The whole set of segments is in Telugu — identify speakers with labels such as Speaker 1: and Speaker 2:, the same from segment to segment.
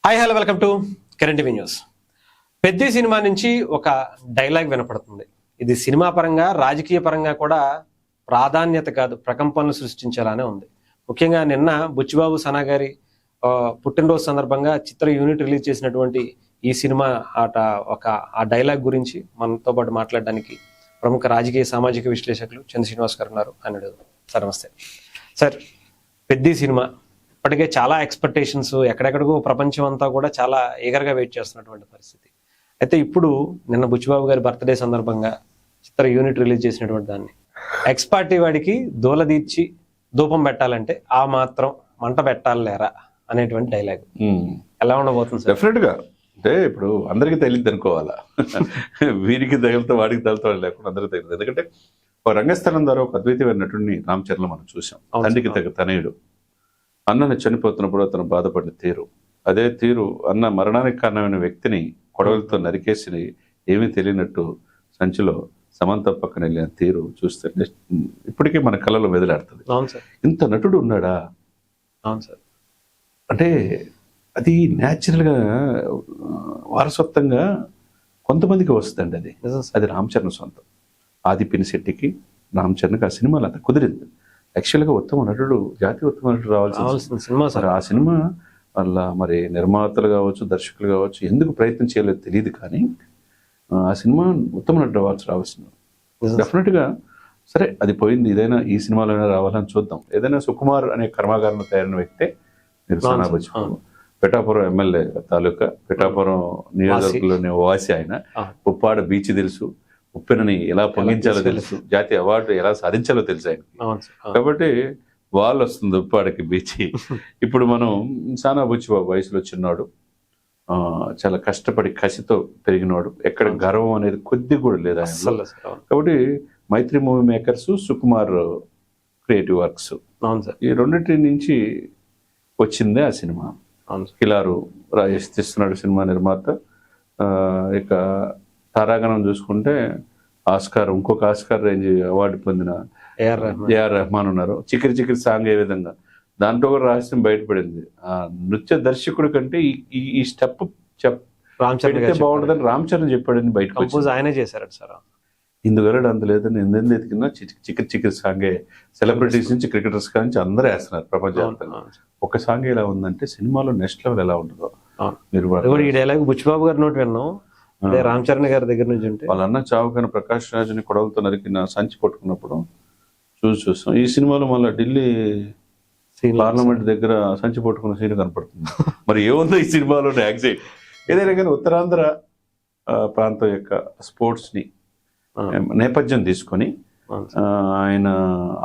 Speaker 1: Hi hello welcome to current TV news. పెద్ద సినిమా నుంచి ఒక డైలాగ్ వినపడుతుంది. ఇది సినిమా పరంగా రాజకీయ పరంగా కూడా ప్రాధాన్యత కాదు, ప్రకంపనలు సృష్టించాలనే ఉంది. ముఖ్యంగా నిన్న బుచ్చిబాబు సనా గారి పుట్టినరోజు సందర్భంగా చిత్ర యూనిట్ రిలీజ్ చేసినటువంటి ఈ సినిమా ఆ డైలాగ్ గురించి మనతో పాటు మాట్లాడడానికి ప్రముఖ రాజకీయ సామాజిక విశ్లేషకులు చంద్ర శ్రీనివాస్ గారు ఉన్నారు. ఆయన సార్ నమస్తే సార్. పెద్ద సినిమా ఇప్పటికే చాలా ఎక్స్పెక్టేషన్స్, ఎక్కడెక్కడికో ప్రపంచం అంతా కూడా చాలా ఈగర్గా వెయిట్ చేస్తున్నటువంటి పరిస్థితి. అయితే ఇప్పుడు నిన్న బుచ్చిబాబు గారి బర్త్డే సందర్భంగా చిత్ర యూనిట్ రిలీజ్ చేసినటువంటి దాన్ని ఎక్స్ పార్టీ వాడికి దూలదీర్చి ధూపం పెట్టాలంటే ఆ మాత్రం మంట పెట్టాలి లేరా అనేటువంటి డైలాగ్ ఎలా ఉండబోతుంది సార్?
Speaker 2: డెఫినెట్ గా అంటే ఇప్పుడు అందరికీ తెలియదు అనుకోవాలా, వీరికి తగిలితే వాడికి తగులుతా లేకుండా అందరికీ తెలియదు. ఎందుకంటే ఒక రంగస్థలం ద్వారా ఒక అద్వైతమైన నటుడిని రామ్ చరణ్ మనం చూసాం. తండ్రికి తగ్గ తనయుడు, అన్నని చనిపోతున్నప్పుడు అతను బాధపడిన తీరు, అదే తీరు అన్న మరణానికి కారణమైన వ్యక్తిని కొడవలతో నరికేసి ఏమీ తెలియనట్టు సంచిలో సమంత పక్కన వెళ్ళిన తీరు చూస్తే ఇప్పటికీ మన కళ్ళలో మెదలాడుతుంది. ఇంత నటుడు ఉన్నాడా?
Speaker 1: అవును సార్.
Speaker 2: అంటే అది న్యాచురల్గా వారసత్వంగా కొంతమందికి వస్తుందండి. అది రామ్ చరణ్ సొంతం. ఆది పినిశెట్టికి రామ్ చరణ్కి ఆ సినిమాలు అంత కుదిరింది. యాక్చువల్గా ఉత్తమ నటుడు, జాతీయ ఉత్తమ నటుడు రావాల్సిన సినిమా సార్. ఆ సినిమా వల్ల మరి నిర్మాతలు కావచ్చు, దర్శకులు కావచ్చు ఎందుకు ప్రయత్నం చేయలేదో తెలియదు, కానీ ఆ సినిమా ఉత్తమ నటుడు రావాల్సిన డెఫినెట్గా సరే అది పోయింది. ఏదైనా ఈ సినిమాలోనే రావాలని చూద్దాం. ఏదైనా సుకుమార్ అనే కర్మాగారంలో తయారైన వ్యక్తే మీరు సనా బుచ్చిబాబు, పిఠాపురం ఎమ్మెల్యే తాలూకా, పిఠాపురం నియోజకవర్గంలోని వాసి ఆయన. ఉప్పాడ బీచ్ తెలుసు, ఉప్పెనని ఎలా పొంగించాలో తెలుసు, జాతీయ అవార్డు ఎలా సాధించాలో తెలుసు ఆయనకి. కాబట్టి వాళ్ళు వస్తుంది ఉప్పాడకి బీచ్. ఇప్పుడు మనం సనా బుచ్చిబాబు వయసులో చిన్నాడు, చాలా కష్టపడి కసితో పెరిగినాడు. ఎక్కడ గర్వం అనేది కొద్ది కూడా లేదు ఆయన. కాబట్టి Mythri Movie Makers, Sukumar Creative Works, ఈ రెండింటి నుంచి వచ్చిందే ఆ సినిమా. కిలారు రాజేష్ తీస్తున్నాడు సినిమా నిర్మాత. ఇక తారాగణం చూసుకుంటే ఆస్కార్, ఇంకొక ఆస్కార్ రేంజ్ అవార్డు పొందిన ఏఆర్ రెహమాన్ ఉన్నారు. చికిరి చికిరి సాంగ్ ఏ విధంగా దాంట్లో కూడా రహస్యం బయటపడింది. ఆ నృత్య దర్శకుడి కంటే ఈ స్టెప్ పెడితే బాగుంటుందని రామ్ చరణ్ చెప్పాడని బయటకు
Speaker 1: ఆయనే చేశారు సార్.
Speaker 2: ఇందువల్ల అంత లేదని ఎందెందు ఎతికినా చికిరి చికిరి సాంగే సెలబ్రిటీస్ నుంచి క్రికెటర్స్ నుంచి అందరూ వేస్తున్నారు ప్రపంచవ్యాప్తంగా. ఒక సాంగ్ ఎలా ఉందంటే సినిమాలో నెక్స్ట్ లెవెల్ ఎలా ఉంటుందో మీరు
Speaker 1: ఈ డైలాగ్ బుచ్చిబాబు గారి నోటి విన్నాం. అదే రామ్ చరణ్ గారి దగ్గర నుంచి ఉంటే
Speaker 2: వాళ్ళ అన్న చావుకైన ప్రకాష్ రాజుని కొడవలతో నరికిన సంచి పట్టుకున్నప్పుడు చూస్తాం. ఈ సినిమాలో మళ్ళీ ఢిల్లీ పార్లమెంట్ దగ్గర సంచి పట్టుకున్న సీన్ కనపడుతుంది. మరి ఏముందో ఈ సినిమాలో యాక్సైట్. ఏదైనా కానీ ఉత్తరాంధ్ర ప్రాంతం యొక్క స్పోర్ట్స్ ని నేపథ్యం తీసుకొని ఆయన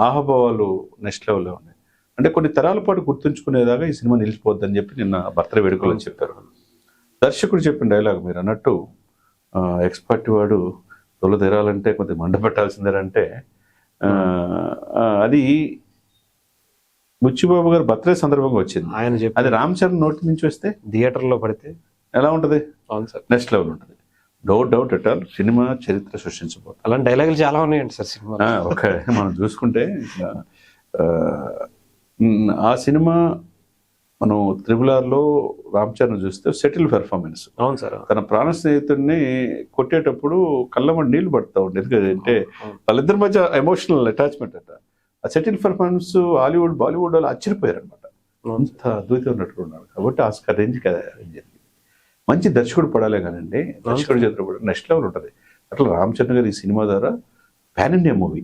Speaker 2: ఆహభావాలు నెక్స్ట్ లెవెల్లో ఉన్నాయి. అంటే కొన్ని తరాల పాటు గుర్తుంచుకునేదాకా ఈ సినిమా నిలిచిపోద్దని చెప్పి నిన్న బర్త్డే వేడుకలు చెప్పారు. దర్శకుడు చెప్పిన డైలాగ్ మీరు అన్నట్టు ఎక్స్పర్ట్ వాడు తొలి తెరాలంటే కొంచెం మంట పెట్టాల్సిందేనంటే అది బుచ్చిబాబు గారు బర్త్డే సందర్భంగా వచ్చింది.
Speaker 1: ఆయన చెప్పి
Speaker 2: అది రామ్ చరణ్ నోటి నుంచి వస్తే
Speaker 1: థియేటర్లో పడితే ఎలా ఉంటుంది?
Speaker 2: నెక్స్ట్ లెవెల్ ఉంటుంది. Doubt at all. సినిమా చరిత్ర సృష్టించబోతుంది.
Speaker 1: అలాంటి డైలాగులు చాలా ఉన్నాయండి సార్ సినిమా.
Speaker 2: ఒక మనం చూసుకుంటే ఆ సినిమా మనం RRRలో రామ్ చరణ్ చూస్తే సెటిల్ పెర్ఫార్మెన్స్.
Speaker 1: అవును సార్.
Speaker 2: తన ప్రాణ స్నేహితుడిని కొట్టేటప్పుడు కళ్ళమ్మ నీళ్లు పడతా ఉండే. ఎందుకంటే వాళ్ళిద్దరి మధ్య ఎమోషనల్ అటాచ్మెంట్ అట. ఆ సెటిల్ పెర్ఫార్మెన్స్ హాలీవుడ్ బాలీవుడ్ వాళ్ళు ఆశ్చర్యపోయారు అనమాట. అంత అద్భుతం ఉన్నట్టు ఉన్నాడు. కాబట్టి ఆస్కార్ రేంజ్ జరిగింది. మంచి దర్శకుడు పడాలే కానండి, దర్శకుడు చేతులు కూడా నెక్స్ట్ లెవెల్ ఉంటుంది. అట్లా రామ్ చరణ్ గారు ఈ సినిమా ద్వారా పాన్ ఇండియా మూవీ.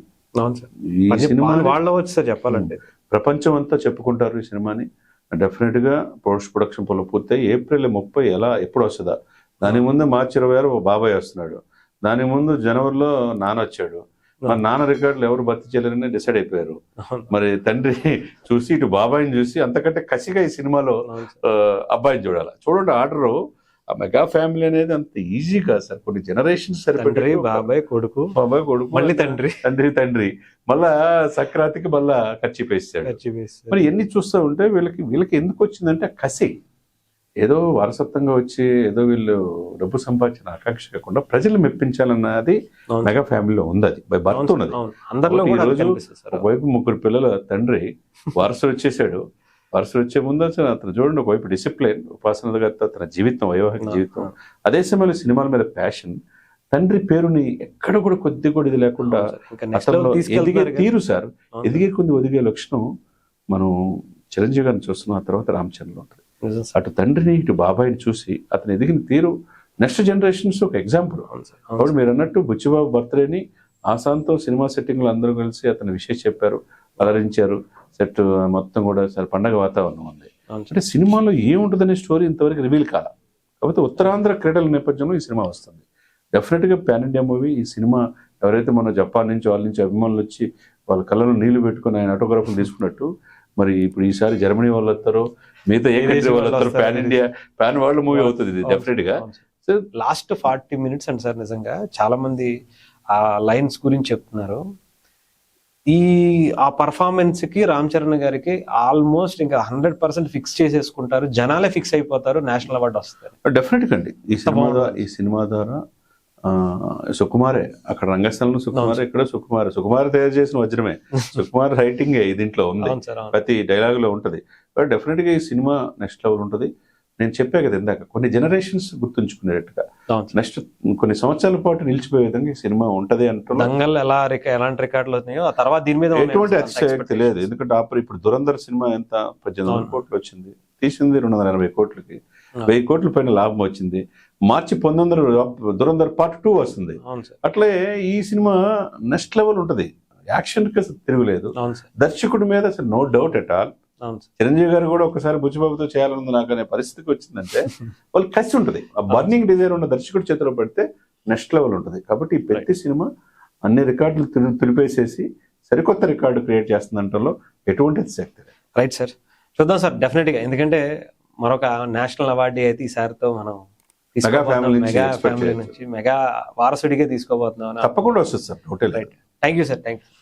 Speaker 1: ఈ సినిమా వాళ్ళ వచ్చి సార్ చెప్పాలంటే
Speaker 2: ప్రపంచం అంతా చెప్పుకుంటారు ఈ సినిమాని. డెఫినెట్ గా పోస్ట్ ప్రొడక్షన్ పనులు పూర్తయి April 30 ఎప్పుడు వస్తుందా? దాని ముందు March 26 బాబాయ్ వస్తున్నాడు. దాని ముందు జనవరిలో నాన్న వచ్చాడు. మరి నాన్న రికార్డులు ఎవరు భర్తీ చేయలేరని డిసైడ్ అయిపోయారు. మరి తండ్రి చూసి ఇటు బాబాయిని చూసి అంతకంటే కసిగా ఈ సినిమాలో అబ్బాయిని చూడాలి. చూడండి ఆర్డర్. ఆ మెగా ఫ్యామిలీ అనేది అంత ఈజీ కాదు సార్. కొన్ని జనరేషన్స్ సరిపడి
Speaker 1: బాబాయ్ కొడుకు మళ్ళీ
Speaker 2: తండ్రి మళ్ళా సంక్రాంతికి మళ్ళా ఖర్చు వేస్తాడు. మరి ఎన్ని చూస్తూ ఉంటే వీళ్ళకి ఎందుకు వచ్చిందంటే కసి. ఏదో వారసత్వంగా వచ్చి ఏదో వీళ్ళు డబ్బు సంపాదించిన ఆకాంక్ష కాకుండా ప్రజలు మెప్పించాలన్నది మెగా ఫ్యామిలీలో ఉంది. అది బై బర్త్ ఉన్నది. ఒకవైపు 3 పిల్లల తండ్రి వారసుడు వచ్చేసాడు. వారసుడు వచ్చే ముందు అసలు అతను చూడండి, ఒకవైపు డిసిప్లిన్, ఉపాసన తన జీవితం, వైవాహిక జీవితం, అదే సమయంలో సినిమాల మీద ప్యాషన్, తండ్రి పేరుని ఎక్కడ కూడా కొద్ది కూడా ఇది లేకుండా అతను ఎదిగే తీరు సార్, ఎదిగే కొద్ది ఒదిగే లక్షణం మనం చిరంజీవి గారిని చూస్తున్నాం. ఆ తర్వాత రామ్ చరణ్లో ఉంటుంది. అటు తండ్రిని ఇటు బాబాయిని చూసి అతను ఎదిగిన తీరు నెక్స్ట్ జనరేషన్స్ ఒక ఎగ్జాంపుల్. అప్పుడు మీరు అన్నట్టు బుచ్చిబాబు బర్త్డేని ఆసాంతో సినిమా సెట్టింగ్లో అందరూ కలిసి అతను విషయం చెప్పారు, అలరించారు. సెట్ మొత్తం కూడా సరే పండగ వాతావరణం ఉంది. అంటే సినిమాలో ఏముంటుందనే స్టోరీ ఇంతవరకు రివీల్ కాల. కాకపోతే ఉత్తరాంధ్ర క్రీడల నేపథ్యంలో ఈ సినిమా వస్తుంది. డెఫినెట్గా పాన్ ఇండియా మూవీ. ఈ సినిమా ఎవరైతే మన జపాన్ నుంచి వాళ్ళ నుంచి అభిమానులు వచ్చి వాళ్ళ కళ్ళలో నీళ్లు పెట్టుకుని ఆయన ఆటోగ్రాఫ్లు తీసుకున్నట్టు, మరి ఇప్పుడు ఈసారి జర్మనీ వాళ్ళు వస్తారో మిగతా ఏ కంట్రీ వాళ్ళు వస్తారో, pan India pan world movie అవుతుంది ఇది డెఫినెట్ గా.
Speaker 1: లాస్ట్ 40 minutes అండి సార్, నిజంగా చాలా మంది ఆ లైన్స్ గురించి చెప్తున్నారు. ఆ పర్ఫార్మెన్స్ కి రామ్ చరణ్ గారికి ఆల్మోస్ట్ ఇంకా 100% ఫిక్స్ చేసేసుకుంటారు, జనాలే ఫిక్స్ అయిపోతారు, నేషనల్ అవార్డు వస్తారు
Speaker 2: డెఫినెట్ గా అండి. ఈ సినిమా ద్వారా సుకుమారే అక్కడ రంగస్థలంలో సుకుమారే, ఇక్కడ సుకుమార్ తయారు చేసిన వజ్రమే. సుకుమార్ రైటింగ్ దీంట్లో ఉంది, ప్రతి డైలాగ్ లో ఉంటది. బట్ డెఫినెట్ గా ఈ సినిమా నెక్స్ట్ లెవెల్ ఉంటది. నేను చెప్పే కదా ఇందాక, కొన్ని జనరేషన్స్ గుర్తుంచుకునేటట్టుగా నెక్స్ట్ కొన్ని సంవత్సరాల పాటు నిలిచిపోయే విధంగా ఈ సినిమా ఉంటది
Speaker 1: అంటున్నారు. ఎలాంటి రికార్డులు అవుతున్నాయో ఆ తర్వాత దీని మీద
Speaker 2: ఎటువంటి అతిశయోక్తి లేదు. ఎందుకంటే ఇప్పుడు దురంధర్ సినిమా ఎంత 1800 కోట్లు వచ్చింది, తీసింది 280 కోట్లకి, 1000 కోట్ల పైన లాభం వచ్చింది. మార్చి 19 దురంధర్ పార్ట్ 2 వస్తుంది. అట్లే ఈ సినిమా నెక్స్ట్ లెవెల్ ఉంటది. యాక్షన్ కి అసలు తిరుగులేదు. దర్శకుడి మీద అసలు no doubt at all. Chiranjeevi garu కూడా ఒకసారి బుచ్చిబాబుతో చేయాలనుంది నాకు అనే పరిస్థితికి వచ్చిందంటే వాళ్ళు కసి ఉంటుంది. ఆ బర్నింగ్ డిజైర్ ఉన్న దర్శకుడి చేతిలో పడితే నెక్స్ట్ లెవెల్ ఉంటుంది. కాబట్టి ఈ ప్రతి సినిమా అన్ని రికార్డులు తులిపేసేసి సరికొత్త రికార్డు క్రియేట్ చేస్తుందంటలో ఎటువంటి అతిశక్తి.
Speaker 1: రైట్ సార్, చూద్దాం సార్ డెఫినెట్ గా. ఎందుకంటే మరొక నేషనల్ అవార్డు అయితే ఈసారితో మనం మెగా ఫ్యామిలీ నుంచి మెగా వారసుడిగా తీసుకోబోతున్నాం.
Speaker 2: తప్పకుండా వస్తుంది sir. Total right.
Speaker 1: Thank you sir. Thank you.